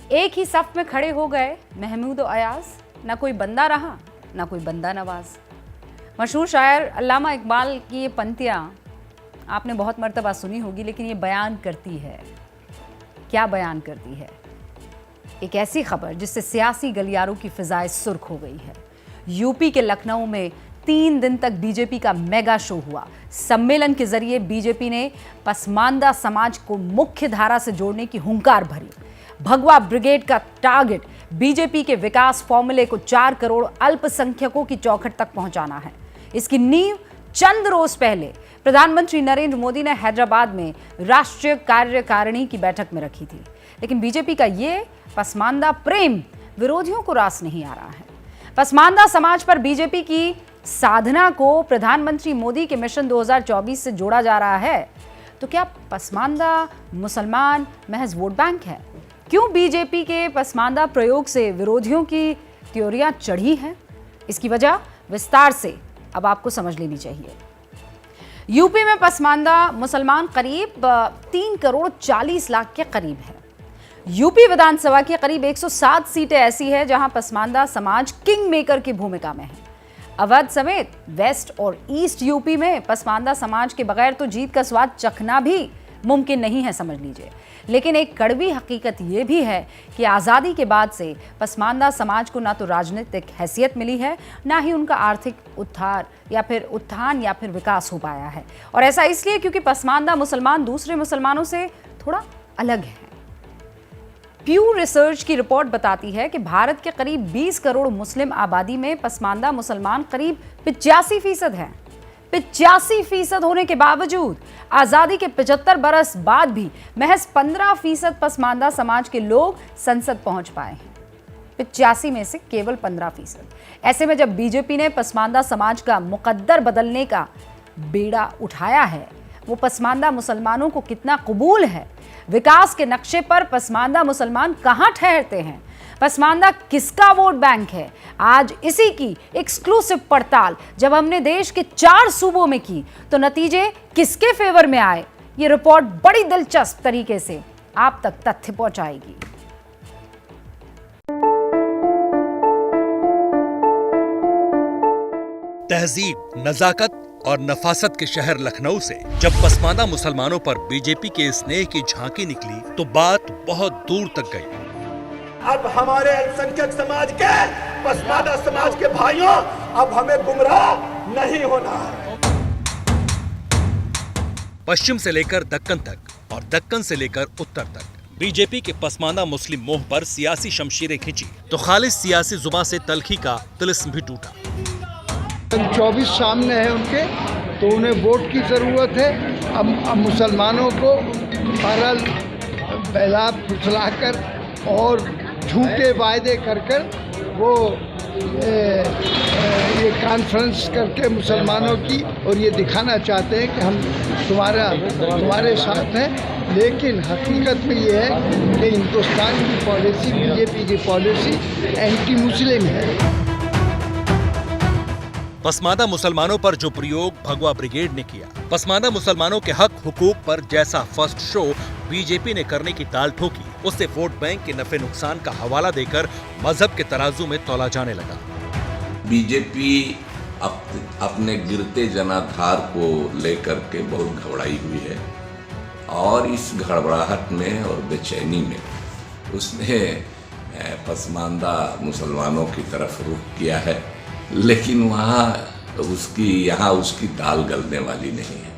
एक ही सफ में खड़े हो गए महमूद और अयाज, ना कोई बंदा रहा ना कोई बंदा नवाज। मशहूर शायर अल्लामा इकबाल की ये पंक्तियाँ आपने बहुत मर्तबा सुनी होगी, लेकिन ये बयान करती है, क्या बयान करती है? एक ऐसी खबर जिससे सियासी गलियारों की फिजाएं सुर्ख हो गई है। यूपी के लखनऊ में 3 दिन तक बीजेपी का मेगा शो हुआ। सम्मेलन के जरिए बीजेपी ने पसमानदा समाज को मुख्य धारा से जोड़ने की हुंकार भरी। भगवा ब्रिगेड का टारगेट बीजेपी के विकास फॉर्मूले को 4 करोड़ अल्पसंख्यकों की चौखट तक पहुंचाना है। इसकी नींव चंद रोज पहले प्रधानमंत्री नरेंद्र मोदी ने हैदराबाद में राष्ट्रीय कार्यकारिणी की बैठक में रखी थी। लेकिन बीजेपी का ये पसमानदा प्रेम विरोधियों को रास नहीं आ रहा है। पसमानदा समाज पर बीजेपी की साधना को प्रधानमंत्री मोदी के मिशन 2024 से जोड़ा जा रहा है। तो क्या पसमानदा मुसलमान महज वोट बैंक है? क्यों बीजेपी के पसमानदा प्रयोग से विरोधियों की त्योरियां चढ़ी हैं? इसकी वजह विस्तार से अब आपको समझ लेनी चाहिए। यूपी में पसमानदा मुसलमान करीब 3 करोड़ 40 लाख के करीब है। यूपी विधानसभा की करीब 107 सीटें ऐसी है जहां पसमानदा समाज किंग मेकर की भूमिका में है। अवध समेत वेस्ट और ईस्ट यूपी में पसमानदा समाज के बगैर तो जीत का स्वाद चखना भी मुमकिन नहीं है, समझ लीजिए। लेकिन एक कड़वी हकीकत यह भी है कि आज़ादी के बाद से पसमानदा समाज को ना तो राजनीतिक हैसियत मिली है, ना ही उनका आर्थिक उत्थान या फिर विकास हो पाया है। और ऐसा इसलिए क्योंकि पसमानदा मुसलमान दूसरे मुसलमानों से थोड़ा अलग है। प्यू रिसर्च की रिपोर्ट बताती है कि भारत के करीब 20 करोड़ मुस्लिम आबादी में पसमानदा मुसलमान करीब 85% हैं। 85% होने के बावजूद आज़ादी के 75 बरस बाद भी महज 15% पसमानदा समाज के लोग संसद पहुंच पाए हैं। 85 में से केवल 15%। ऐसे में जब बीजेपी ने पसमानदा समाज का मुकद्दर बदलने का बेड़ा उठाया है, वो पसमानदा मुसलमानों को कितना कबूल है? विकास के नक्शे पर पसमानदा मुसलमान कहां ठहरते हैं? पसमानदा किसका वोट बैंक है? आज इसी की एक्सक्लूसिव पड़ताल जब हमने देश के 4 सूबों में की तो नतीजे किसके फेवर में आए, ये रिपोर्ट बड़ी दिलचस्प तरीके से आप तक तथ्य पहुंचाएगी। तहजीब, नजाकत और नफासत के शहर लखनऊ से जब पसमानदा मुसलमानों पर बीजेपी के स्नेह की झांकी निकली तो बात बहुत दूर तक गई। अब हमारे अल्पसंख्यक समाज के, पसमानदा समाज के भाइयों, अब हमें गुमराह नहीं होना है। पश्चिम से लेकर दक्कन तक और दक्कन से लेकर उत्तर तक बीजेपी के पसमानदा मुस्लिम मोह पर सियासी शमशीरें खींची तो खालिस सियासी जुबां से तलखी का तिलिस्म भी टूटा। 24 सामने है उनके, तो उन्हें वोट की ज़रूरत है। अब मुसलमानों को बहरहाल बहला फुसलाकर और झूठे वायदे कर वो ये कॉन्फ्रेंस करके मुसलमानों की और ये दिखाना चाहते हैं कि हम तुम्हारे साथ हैं। लेकिन हकीकत में ये है कि हिंदुस्तान की पॉलिसी, बीजेपी की पॉलिसी एंटी मुस्लिम है। पसमानदा मुसलमानों पर जो प्रयोग भगवा ब्रिगेड ने किया, पसमानदा मुसलमानों के हक हुकूक पर जैसा फर्स्ट शो बीजेपी ने करने की ताल ठोकी, उससे वोट बैंक के नफे नुकसान का हवाला देकर मजहब के तराजू में तौला जाने लगा। बीजेपी अपने गिरते जनाधार को लेकर के बहुत घबराई हुई है और इस घबराहट में और बेचैनी में उसने पसमानदा मुसलमानों की तरफ रुख किया है। लेकिन यहाँ उसकी दाल गलने वाली नहीं है।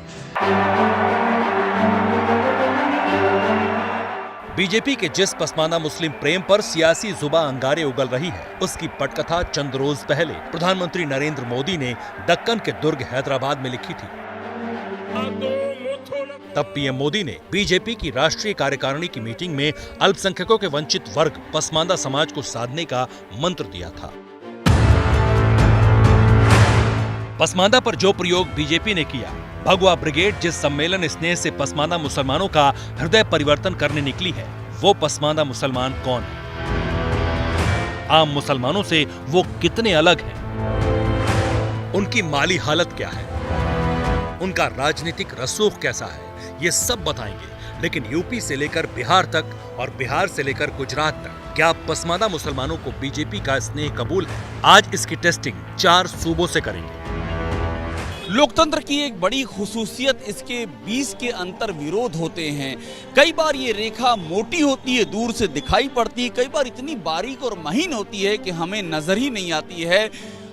बीजेपी के जिस पसमानदा मुस्लिम प्रेम पर सियासी जुबां अंगारे उगल रही है, उसकी पटकथा चंद रोज पहले प्रधानमंत्री नरेंद्र मोदी ने दक्कन के दुर्ग हैदराबाद में लिखी थी। तब पीएम मोदी ने बीजेपी की राष्ट्रीय कार्यकारिणी की मीटिंग में अल्पसंख्यकों के वंचित वर्ग पसमानदा समाज को साधने का मंत्र दिया था। पसमानदा पर जो प्रयोग बीजेपी ने किया, भगवा ब्रिगेड जिस सम्मेलन स्नेह से पसमानदा मुसलमानों का हृदय परिवर्तन करने निकली है, वो पसमानदा मुसलमान कौन है? आम मुसलमानों से वो कितने अलग हैं? उनकी माली हालत क्या है? उनका राजनीतिक रसूख कैसा है? ये सब बताएंगे लेकिन यूपी से लेकर बिहार तक और बिहार से लेकर गुजरात तक क्या पसमानदा मुसलमानों को बीजेपी का स्नेह कबूल है? आज इसकी टेस्टिंग 4 सूबों से करेंगे। लोकतंत्र की एक बड़ी खुसूसियत इसके बीच के अंतर विरोध होते हैं। कई बार ये रेखा मोटी होती है, दूर से दिखाई पड़ती है, कई बार इतनी बारीक और महीन होती है कि हमें नजर ही नहीं आती है।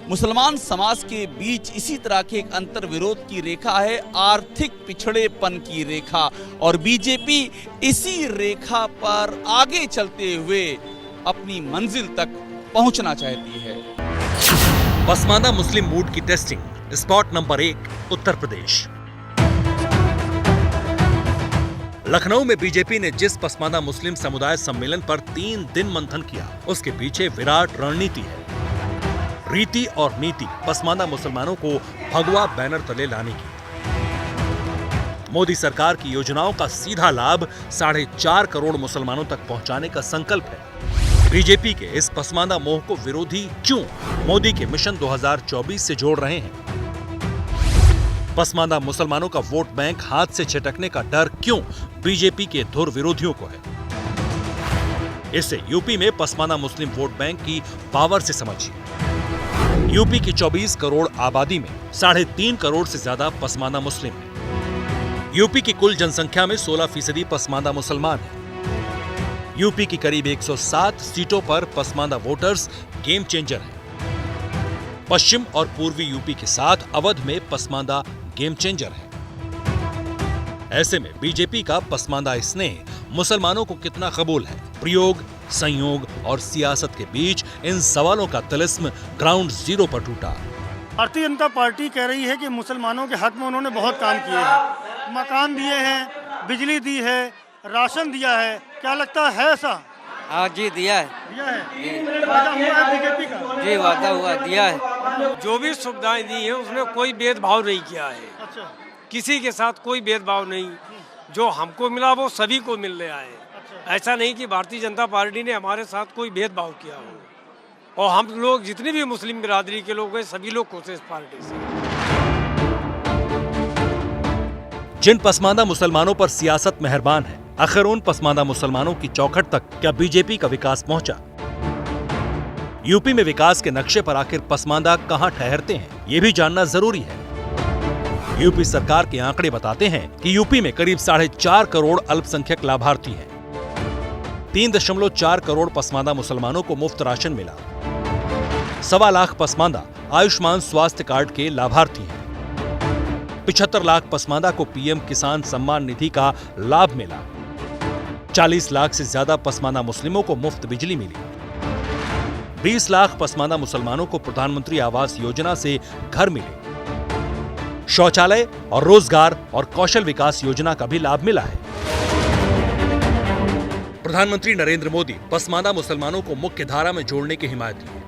मुसलमान समाज के बीच इसी तरह के एक अंतर विरोध की रेखा है, आर्थिक पिछड़ेपन की रेखा, और बीजेपी इसी रेखा पर आगे चलते हुए अपनी मंजिल तक पहुंचना चाहती है। पसमानदा मुस्लिम मूड की testing, spot number 1, Uttar Pradesh. Lucknow में बीजेपी ने जिस पसमानदा मुस्लिम समुदाय सम्मेलन पर 3 दिन मंथन किया, उसके पीछे विराट रणनीति है। रीति और नीति पसमानदा मुसलमानों को भगवा बैनर तले लाने की। मोदी सरकार की योजनाओं का सीधा लाभ 4.5 करोड़ मुसलमानों तक पहुंचाने का संकल्प है। बीजेपी के इस पसमानदा मोह को विरोधी क्यों मोदी के मिशन 2024 से जोड़ रहे हैं? पसमानदा मुसलमानों का वोट बैंक हाथ से छिटकने का डर क्यों बीजेपी के धुर विरोधियों को है? इससे यूपी में पसमानदा मुस्लिम वोट बैंक की पावर से समझिए। यूपी की 24 करोड़ आबादी में 3.5 करोड़ से ज्यादा पसमानदा मुस्लिम है। यूपी की कुल जनसंख्या में 16% पसमानदा मुसलमान है। यूपी की करीब 107 सीटों पर पसमानदा वोटर्स गेम चेंजर हैं। पश्चिम और पूर्वी यूपी के साथ अवध में पसमानदा गेम चेंजर है। ऐसे में बीजेपी का पसमानदा स्नेह मुसलमानों को कितना कबूल है? प्रयोग, संयोग और सियासत के बीच इन सवालों का तिलिस्म ग्राउंड जीरो पर टूटा। भारतीय जनता पार्टी कह रही है कि मुसलमानों के हक में उन्होंने बहुत काम किए हैं, मकान दिए हैं, बिजली दी है, राशन दिया है। क्या लगता है ऐसा? हाँ जी, दिया है। दिया है, वादा हुआ है बीजेपी का? जी, वादा हुआ, दिया है। जो भी सुविधाएं दी है उसमें कोई भेदभाव नहीं किया है। अच्छा। किसी के साथ कोई भेदभाव नहीं, जो हमको मिला वो सभी को मिल रहा है। ऐसा नहीं कि भारतीय जनता पार्टी ने हमारे साथ कोई भेदभाव किया हो। और हम लोग जितने भी मुस्लिम बिरादरी के लोग हैं सभी लोग खुश हैं इस पार्टी से। जिन पसमानदा मुसलमानों पर सियासत मेहरबान है, आखिर उन पसमानदा मुसलमानों की चौखट तक क्या बीजेपी का विकास पहुंचा? यूपी में विकास के नक्शे पर आखिर पसमानदा कहां ठहरते हैं, ये भी जानना जरूरी है। यूपी सरकार के आंकड़े बताते हैं कि यूपी में करीब 4.5 करोड़ अल्पसंख्यक लाभार्थी हैं। 3.4 करोड़ पसमानदा मुसलमानों को मुफ्त राशन मिला। 1.25 लाख पसमानदा आयुष्मान स्वास्थ्य कार्ड के लाभार्थी हैं। 75 लाख पसमानदा को पीएम किसान सम्मान निधि का लाभ मिला। 40 लाख से ज्यादा पसमानदा मुस्लिमों को मुफ्त बिजली मिली। 20 लाख पसमानदा मुसलमानों को प्रधानमंत्री आवास योजना से घर मिले। शौचालय और रोजगार और कौशल विकास योजना का भी लाभ मिला है। प्रधानमंत्री नरेंद्र मोदी पसमानदा मुसलमानों को मुख्य धारा में जोड़ने की हिमायती है।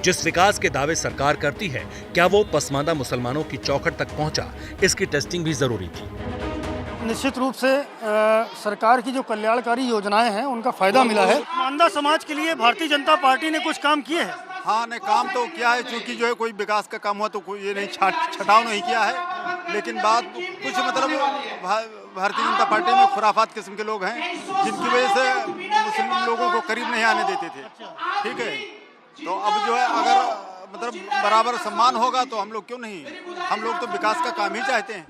जिस विकास के दावे सरकार करती है, क्या वो पसमानदा मुसलमानों की चौखट तक पहुंचा? इसकी टेस्टिंग भी जरूरी थी। निश्चित रूप से सरकार की जो कल्याणकारी योजनाएं हैं उनका फायदा मिला है। पसमानदा समाज के लिए भारतीय जनता पार्टी ने कुछ काम किए हैं। हाँ, ने काम तो किया है, चूंकि जो है कोई विकास का काम हुआ तो कोई ये नहीं छटाव नहीं किया है। लेकिन बात कुछ मतलब भारतीय जनता पार्टी में खुराफात किस्म के लोग हैं जिनकी वजह से मुस्लिम लोगों को करीब नहीं आने देते थे। ठीक है, तो अब जो है अगर मतलब बराबर सम्मान होगा तो हम लोग क्यों नहीं? हम लोग तो विकास का काम ही चाहते हैं।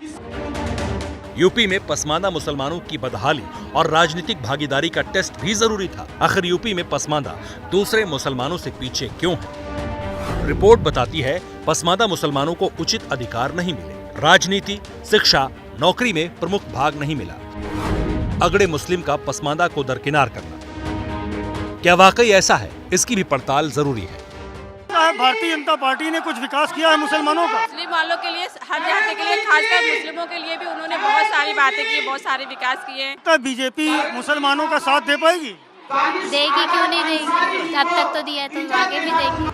यूपी में पसमानदा मुसलमानों की बदहाली और राजनीतिक भागीदारी का टेस्ट भी जरूरी था। आखिर यूपी में पसमानदा दूसरे मुसलमानों से पीछे क्यों है? रिपोर्ट बताती है पसमानदा मुसलमानों को उचित अधिकार नहीं मिले, राजनीति, शिक्षा, नौकरी में प्रमुख भाग नहीं मिला। अगड़े मुस्लिम का पसमानदा को दरकिनार करना, क्या वाकई ऐसा है? इसकी भी पड़ताल जरूरी है। भारतीय जनता पार्टी ने कुछ विकास किया है मुसलमानों का? मुस्लिम वालों के लिए, हर जाति के लिए, खासकर मुस्लिमों के लिए भी उन्होंने बहुत सारी बातें की, बहुत सारे विकास किए हैं। तो बीजेपी मुसलमानों का साथ दे पाएगी? देगी, क्यों नहीं देगी? अब तक तो दिया है तो आगे भी देगी।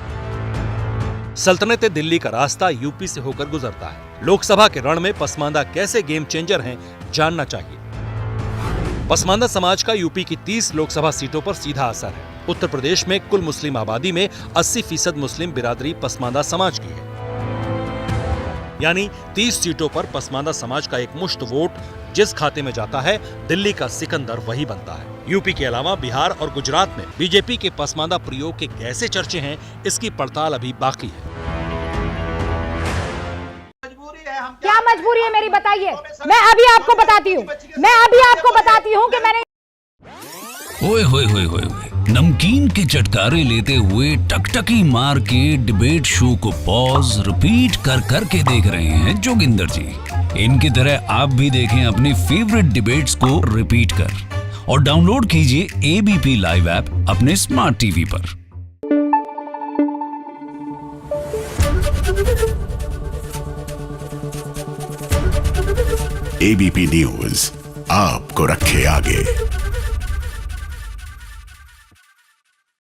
सल्तनत दिल्ली का रास्ता यूपी से होकर गुजरता है। लोकसभा के रण में पसमानदा कैसे गेम चेंजर हैं, जानना चाहिए। पसमानदा समाज का यूपी की 30 लोकसभा सीटों पर सीधा असर है। उत्तर प्रदेश में कुल मुस्लिम आबादी में 80% मुस्लिम बिरादरी पसमानदा समाज की है। यानी 30 सीटों पर पसमानदा समाज का एक मुश्त वोट जिस खाते में जाता है दिल्ली का सिकंदर वही बनता है। यूपी के अलावा बिहार और गुजरात में बीजेपी के पसमानदा प्रयोग के कैसे चर्चे हैं, इसकी पड़ताल अभी बाकी है। क्या मजबूरी है मेरी, बताइए। मैं अभी आपको बताती हूँ कि मैंने ओए होए होए होए नमकीन के चटकारे लेते हुए टकटकी मार के डिबेट शो को पॉज रिपीट कर कर के देख रहे हैं जोगिंदर जी। इनकी तरह आप भी देखें अपनी फेवरेट डिबेट्स को रिपीट कर और डाउनलोड कीजिए एबीपी लाइव ऐप अपने स्मार्ट टीवी पर। एबीपी न्यूज आपको रखे आगे।